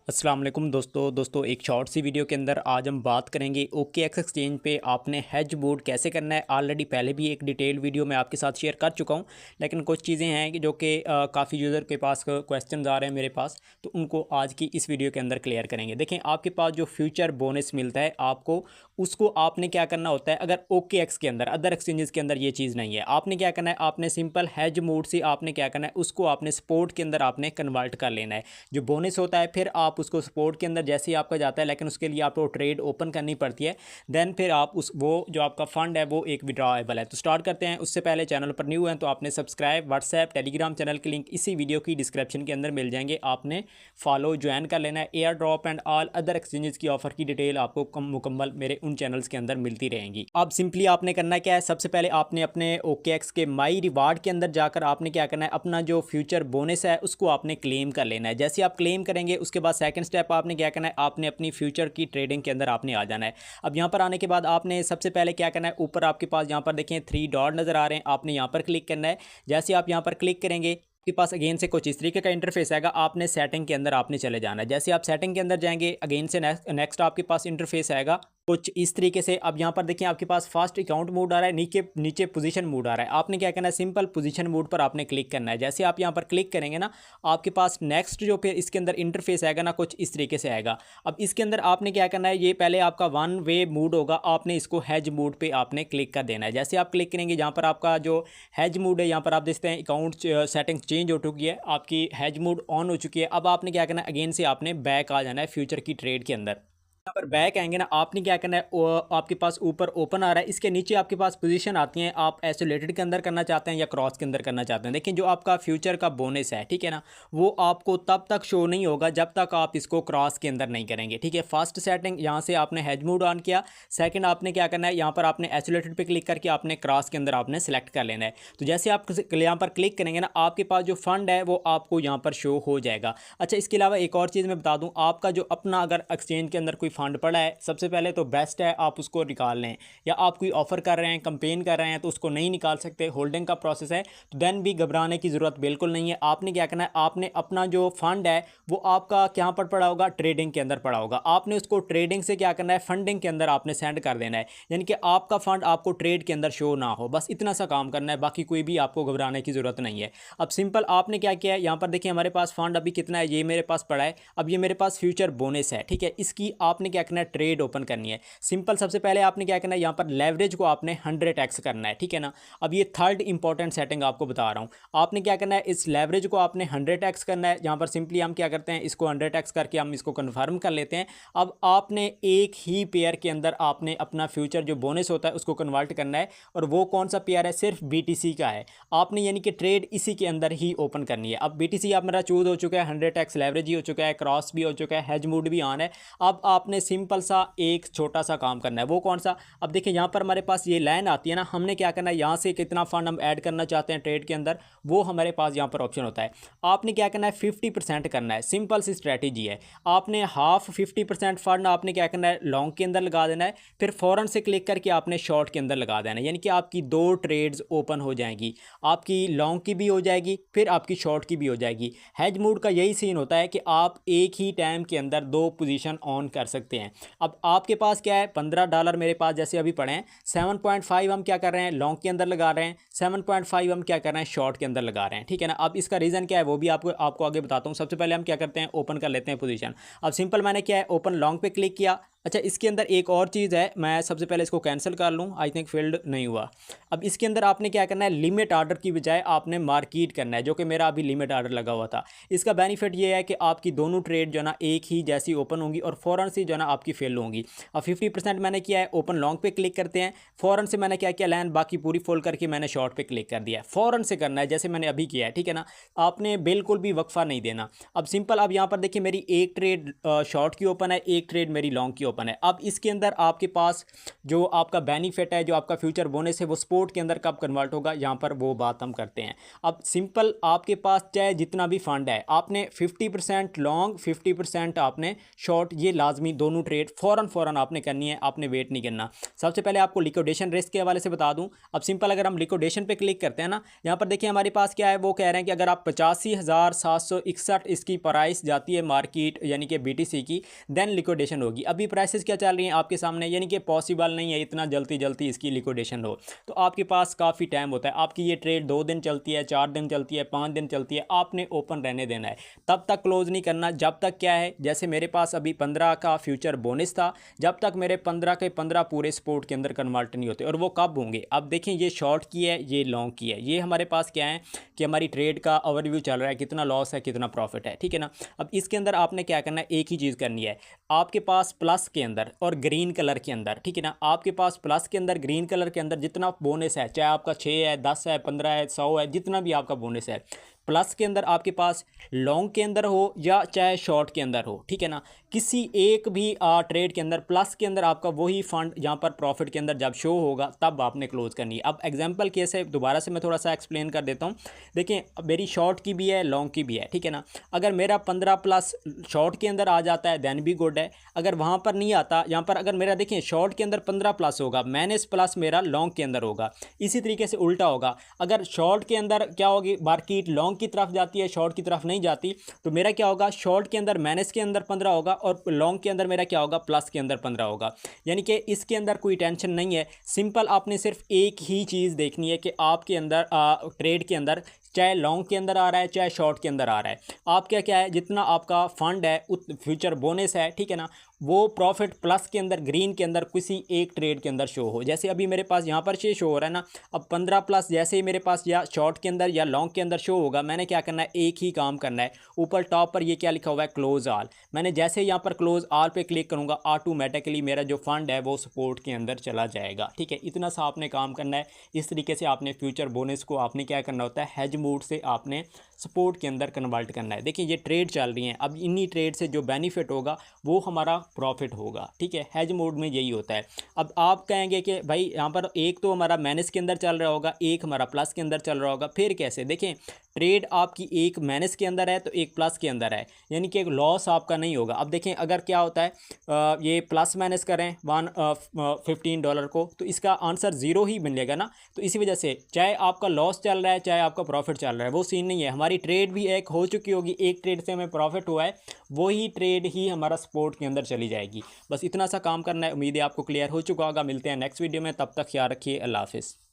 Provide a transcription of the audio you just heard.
अस्सलाम वालेकुम दोस्तों एक शॉर्ट सी वीडियो के अंदर आज हम बात करेंगे OKX एक्सचेंज पे आपने हेज बोर्ड कैसे करना है। ऑलरेडी पहले भी एक डिटेल वीडियो मैं आपके साथ शेयर कर चुका हूं, लेकिन कुछ चीज़ें हैं कि जो कि काफ़ी यूज़र के पास क्वेश्चन आ रहे हैं मेरे पास, तो उनको आज की इस वीडियो के अंदर क्लियर करेंगे। देखें, आपके पास जो फ्यूचर बोनस मिलता है आपको, उसको आपने क्या करना होता है। अगर OKX के अंदर, अदर एक्सचेंजेस के अंदर ये चीज़ नहीं है, आपने क्या करना है, आपने सिंपल हेज मोड से आपने क्या करना है, उसको आपने स्पोर्ट के अंदर आपने कन्वर्ट कर लेना है। जो बोनस होता है फिर आप उसको सपोर्ट के अंदर जैसे ही आपका जाता है, लेकिन उसके लिए आपको ट्रेड ओपन करनी पड़ती है। देन फिर आप उस वो जो आपका फंड है वो एक विड्रॉएबल है। तो स्टार्ट करते हैं। उससे पहले चैनल पर न्यू हैं तो आपने सब्सक्राइब, व्हाट्सएप, टेलीग्राम चैनल के लिंक इसी वीडियो की डिस्क्रिप्शन के अंदर मिल जाएंगे, आपने फॉलो ज्वाइन कर लेना है। Air drop and all other exchanges की ऑफर की डिटेल आपको मुकम्मल मेरे उन चैनल्स के अंदर मिलती रहेंगी। अब सिंपली आपने करना क्या है, सबसे पहले आपने अपने OKX के माई रिवार्ड के अंदर जाकर आपने क्या करना है, अपना जो फ्यूचर बोनस है उसको आपने क्लेम कर लेना है। जैसे आप क्लेम करेंगे उसके बाद सेकंड स्टेप आपने क्या करना है, आपने अपनी फ्यूचर की ट्रेडिंग के अंदर आपने आ जाना है। अब यहाँ पर आने के बाद आपने सबसे पहले क्या करना है, ऊपर आपके पास यहाँ पर देखें 3 डॉट नज़र आ रहे हैं, आपने यहाँ पर क्लिक करना है। जैसे आप यहाँ पर क्लिक करेंगे आपके पास अगेन से कुछ इस तरीके का इंटरफेस आएगा। आपने सेटिंग के अंदर आपने चले जाना है। जैसे आप सेटिंग के अंदर जाएंगे अगेन से नेक्स्ट आपके पास इंटरफेस आएगा कुछ इस तरीके से। अब यहाँ पर देखिए आपके पास फर्स्ट अकाउंट मोड आ रहा है, नीचे नीचे पोजीशन मोड आ रहा है। आपने क्या करना है, सिंपल पोजीशन मोड पर आपने क्लिक करना है। जैसे आप यहाँ पर क्लिक करेंगे ना, आपके पास नेक्स्ट जो फिर इसके अंदर इंटरफेस आएगा ना, कुछ इस तरीके से आएगा। अब इसके अंदर आपने क्या करना है, ये पहले आपका वन वे मोड होगा, आपने इसको हैज मोड पे आपने क्लिक कर देना है। जैसे आप क्लिक करेंगे, यहाँ पर आपका जो हैज मोड है, यहाँ पर आप देखते हैं अकाउंट सेटिंग्स चेंज हो चुकी है, आपकी हैज मोड ऑन हो चुकी है। अब आपने क्या करना है, अगेन से आपने बैक आ जाना है फ्यूचर की ट्रेड के अंदर। यहाँ पर बैक आएंगे ना, आपने क्या करना है, आपके पास ऊपर ओपन आ रहा है, इसके नीचे आपके पास पोजीशन आती हैं। आप आइसोलेटेड के अंदर करना चाहते हैं या क्रॉस के अंदर करना चाहते हैं। देखिए, जो आपका फ्यूचर का बोनस है, ठीक है ना, वो आपको तब तक शो नहीं होगा जब तक आप इसको क्रॉस के अंदर नहीं करेंगे। ठीक है, फर्स्ट सेटिंग यहाँ से आपने हेज मोड ऑन किया। सेकंड आपने क्या करना है, यहाँ पर आपने आइसोलेटेड पे क्लिक करके आपने क्रॉस के अंदर आपने सेलेक्ट कर लेना है। तो जैसे आप यहाँ पर क्लिक करेंगे ना, आपके पास जो फंड है वो आपको यहाँ पर शो हो जाएगा। अच्छा, इसके अलावा एक और चीज़ मैं बता दूँ, आपका जो अपना अगर एक्सचेंज के अंदर कोई फंड पड़ा है, सबसे पहले तो बेस्ट है आप उसको निकाल लें। या आप कोई ऑफर कर रहे हैं, कंपेन कर रहे हैं, तो उसको नहीं निकाल सकते, होल्डिंग का प्रोसेस है, तो देन भी घबराने की ज़रूरत बिल्कुल नहीं है। आपने क्या करना है, आपने अपना जो फंड है वो आपका क्या पर पड़ा होगा, ट्रेडिंग के अंदर पड़ा होगा। आपने उसको ट्रेडिंग से क्या करना है, फंडिंग के अंदर आपने सेंड कर देना है, यानी कि आपका फंड आपको ट्रेड के अंदर शो ना हो। बस इतना सा काम करना है, बाकी कोई भी आपको घबराने की ज़रूरत नहीं है। अब सिंपल आपने क्या किया है, यहाँ पर देखिए हमारे पास फंड अभी कितना है, ये मेरे पास पड़ा है। अब ये मेरे पास फ्यूचर बोनस है, ठीक है, इसकी आपने क्या करना है, ट्रेड ओपन करनी है। सिंपल सबसे पहले आपने क्या करना है, यहाँ पर लेवरेज को आपने 100x करना है, ठीक है ना। अब ये थर्ड इंपॉर्टेंट सेटिंग आपको बता रहा हूँ। आपने क्या करना है, इस लेवरेज को आपने 100x करना है। यहाँ पर सिंपली हम क्या करते हैं, इसको 100x करके हम इसको कन्फर्म कर लेते हैं। अब आपने एक ही पेयर के अंदर आपने अपना फ्यूचर जो बोनस होता है उसको कन्वर्ट करना है, और वो कौन सा पेयर है, सिर्फ BTC का है। आपने यानी कि ट्रेड इसी के अंदर ही ओपन करनी है। अब BTC आप मेरा चूज हो चुका है, 100x लेवरेज ही हो चुका है, क्रॉस भी हो चुका है, हेज मोड भी ऑन है। अब आपने सिंपल सा एक छोटा सा काम करना है, वो कौन सा, अब देखिए यहाँ पर हमारे पास ये लाइन आती है ना, हमने क्या करना है, यहाँ से कितना फंड हम ऐड करना चाहते हैं ट्रेड के अंदर, वो हमारे पास यहाँ पर ऑप्शन होता है। आपने क्या करना है, 50% करना है। सिंपल सी स्ट्रैटेजी है। आपने हाफ 50% फंड आपने क्या करना है, लॉन्ग के अंदर लगा देना है, फिर फौरन से क्लिक करके आपने शॉर्ट के अंदर लगा देना है, यानी कि आपकी 2 ट्रेड्स ओपन हो जाएंगी, आपकी लॉन्ग की भी हो जाएगी, फिर आपकी शॉर्ट की भी हो जाएगी। हेज मोड का यही सीन होता है कि आप एक ही टाइम के अंदर 2 पोजीशन ऑन कर सकते हैं। अब आपके पास क्या है, $15 मेरे पास जैसे अभी पड़े हैं, 7.5 हम क्या कर रहे हैं, लॉन्ग के अंदर लगा रहे हैं, 7.5 हम क्या कर रहे हैं, शॉर्ट के अंदर लगा रहे हैं, ठीक है ना। अब इसका रीज़न क्या है वो भी आपको आगे बताता हूँ। सबसे पहले हम क्या करते हैं, ओपन कर लेते हैं पोजीशन। अब सिंपल मैंने क्या है, ओपन लॉन्ग पे क्लिक किया। अच्छा, इसके अंदर एक और चीज़ है, मैं सबसे पहले इसको कैंसिल कर लूँ, आई थिंक फील्ड नहीं हुआ। अब इसके अंदर आपने क्या करना है, लिमिट ऑर्डर की बजाय आपने मार्केट करना है, जो कि मेरा अभी लिमिट ऑर्डर लगा हुआ था। इसका बेनिफिट ये है कि आपकी दोनों ट्रेड जो है ना एक ही जैसी ओपन होंगी और फ़ौरन से जो है ना आपकी फेल होंगी। अब 50% मैंने किया है, ओपन लॉन्ग पे क्लिक करते हैं, फ़ौरन से मैंने क्या किया, लाइन बाकी पूरी फोल्ड करके मैंने शॉर्ट पे क्लिक कर दिया है। फ़ौरन से करना है जैसे मैंने अभी किया है, ठीक है ना, आपने बिल्कुल भी वक्फा नहीं देना। अब सिंपल, अब यहाँ पर देखिए मेरी एक ट्रेड शॉर्ट की ओपन है, एक ट्रेड मेरी लॉन्ग की ओपन है। अब इसके अंदर आपके पास जो आपका बेनिफिट है, जो आपका फ्यूचर बोनस है, वो सपोर्ट के अंदर कब कन्वर्ट होगा, यहाँ पर वो बात हम करते हैं। अब सिंपल आपके पास चाहे जितना भी फंड है, आपने 50% लॉन्ग 50% आपने शॉर्ट, ये लाजमी दोनों ट्रेड फ़ौरन आपने करनी है, आपने वेट नहीं करना। सबसे पहले आपको लिक्विडेशन रिस्क के हवाले से बता दूं। अब सिंपल अगर हम लिक्विडेशन पे क्लिक करते हैं ना, यहाँ पर देखिए हमारे पास क्या है, वो कह रहे हैं कि अगर आप 85,761 इसकी प्राइस जाती है मार्केट यानी कि BTC की, देन लिक्विडेशन होगी। अभी प्राइसेस क्या चल रही हैं आपके सामने, यानी कि पॉसिबल नहीं है इतना जल्दी इसकी लिक्विडेशन हो, तो आपके पास काफ़ी टाइम होता है। आपकी ये ट्रेड 2 दिन चलती है, 4 दिन चलती है, 5 दिन चलती है, आपने ओपन रहने देना है, तब तक क्लोज नहीं करना जब तक क्या है, जैसे मेरे पास अभी 15 का फ्यूचर बोनस था, जब तक मेरे 15 के 15 पूरे सपोर्ट के अंदर कन्वर्ट नहीं होते। और वो कब होंगे, अब देखें ये शॉर्ट की है, ये लॉन्ग की है, ये हमारे पास क्या है कि हमारी ट्रेड का ओवरव्यू चल रहा है, कितना लॉस है कितना प्रॉफिट है, ठीक है ना। अब इसके अंदर आपने क्या करना है, एक ही चीज़ करनी है, आपके पास प्लस के अंदर और ग्रीन कलर के अंदर, ठीक है ना, आपके पास प्लस के अंदर ग्रीन कलर के अंदर जितना बोनस है, चाहे आपका 6 है, 10 है, 15 है, 100 है, जितना भी आपका बोनस है, प्लस के अंदर आपके पास लॉन्ग के अंदर हो या चाहे शॉर्ट के अंदर हो, ठीक है ना, किसी एक भी ट्रेड के अंदर प्लस के अंदर आपका वही फंड यहाँ पर प्रॉफिट के अंदर जब शो होगा तब आपने क्लोज करनी है। अब एग्जांपल केस है, दोबारा से मैं थोड़ा सा एक्सप्लेन कर देता हूँ। देखिए मेरी शॉर्ट की भी है, लॉन्ग की भी है, ठीक है ना। अगर मेरा 15 प्लस शॉर्ट के अंदर आ जाता है देन भी गुड है, अगर वहाँ पर नहीं आता, यहाँ पर अगर मेरा देखिए शॉर्ट के अंदर 15 प्लस होगा, माइनस प्लस मेरा लॉन्ग के अंदर होगा। इसी तरीके से उल्टा होगा, अगर शॉर्ट के अंदर क्या होगी, मार्केट लॉन्ग की तरफ जाती है, शॉर्ट की तरफ नहीं जाती, तो मेरा क्या होगा, शॉर्ट के अंदर माइनस के अंदर 15 होगा और लॉन्ग के अंदर मेरा क्या होगा, प्लस के अंदर 15 होगा। यानी कि इसके अंदर कोई टेंशन नहीं है, सिंपल आपने सिर्फ एक ही चीज़ देखनी है कि आपके अंदर ट्रेड के अंदर चाहे लॉन्ग के अंदर आ रहा है चाहे शॉर्ट के अंदर आ रहा है, आपका क्या है, जितना आपका फंड है फ्यूचर बोनस है, ठीक है ना, वो प्रॉफिट प्लस के अंदर ग्रीन के अंदर किसी एक ट्रेड के अंदर शो हो। जैसे अभी मेरे पास यहाँ पर शो हो रहा है ना, अब 15 प्लस जैसे ही मेरे पास या शॉर्ट के अंदर या लॉन्ग के अंदर शो होगा, मैंने क्या करना है, एक ही काम करना है, ऊपर टॉप पर ये क्या लिखा हुआ है, क्लोज ऑल। मैंने जैसे यहाँ पर क्लोज ऑल पे क्लिक करूँगा, ऑटोमेटिकली मेरा जो फंड है वो सपोर्ट के अंदर चला जाएगा, ठीक है। इतना सा आपने काम करना है। इस तरीके से आपने फ्यूचर बोनस को आपने क्या करना होता है, हेज मोड से आपने सपोर्ट के अंदर कन्वर्ट करना है। देखिए ये ट्रेड चल रही हैं, अब इन्हीं ट्रेड से जो बेनिफिट होगा वो हमारा प्रॉफिट होगा, ठीक है। हेज मोड में यही होता है। अब आप कहेंगे कि भाई यहाँ पर एक तो हमारा माइनस के अंदर चल रहा होगा, एक हमारा प्लस के अंदर चल रहा होगा, फिर कैसे, देखें ट्रेड आपकी एक माइनस के अंदर है तो एक प्लस के अंदर है, यानी कि एक लॉस आपका नहीं होगा। अब देखें अगर क्या होता है, ये प्लस माइनस करें $15 को, तो इसका आंसर ज़ीरो ही मिलेगा ना। तो इसी वजह से चाहे आपका लॉस चल रहा है चाहे आपका प्रॉफिट चल रहा है, वो सीन नहीं है। हमारी ट्रेड भी एक हो चुकी होगी, एक ट्रेड से हमें प्रॉफिट हुआ है, वही ट्रेड ही हमारा सपोर्ट के अंदर चली जाएगी। बस इतना सा काम करना है। उम्मीद है आपको क्लियर हो चुका होगा। मिलते हैं नेक्स्ट वीडियो में, तब तक ख्याल रखिए। अल्लाह हाफिज़।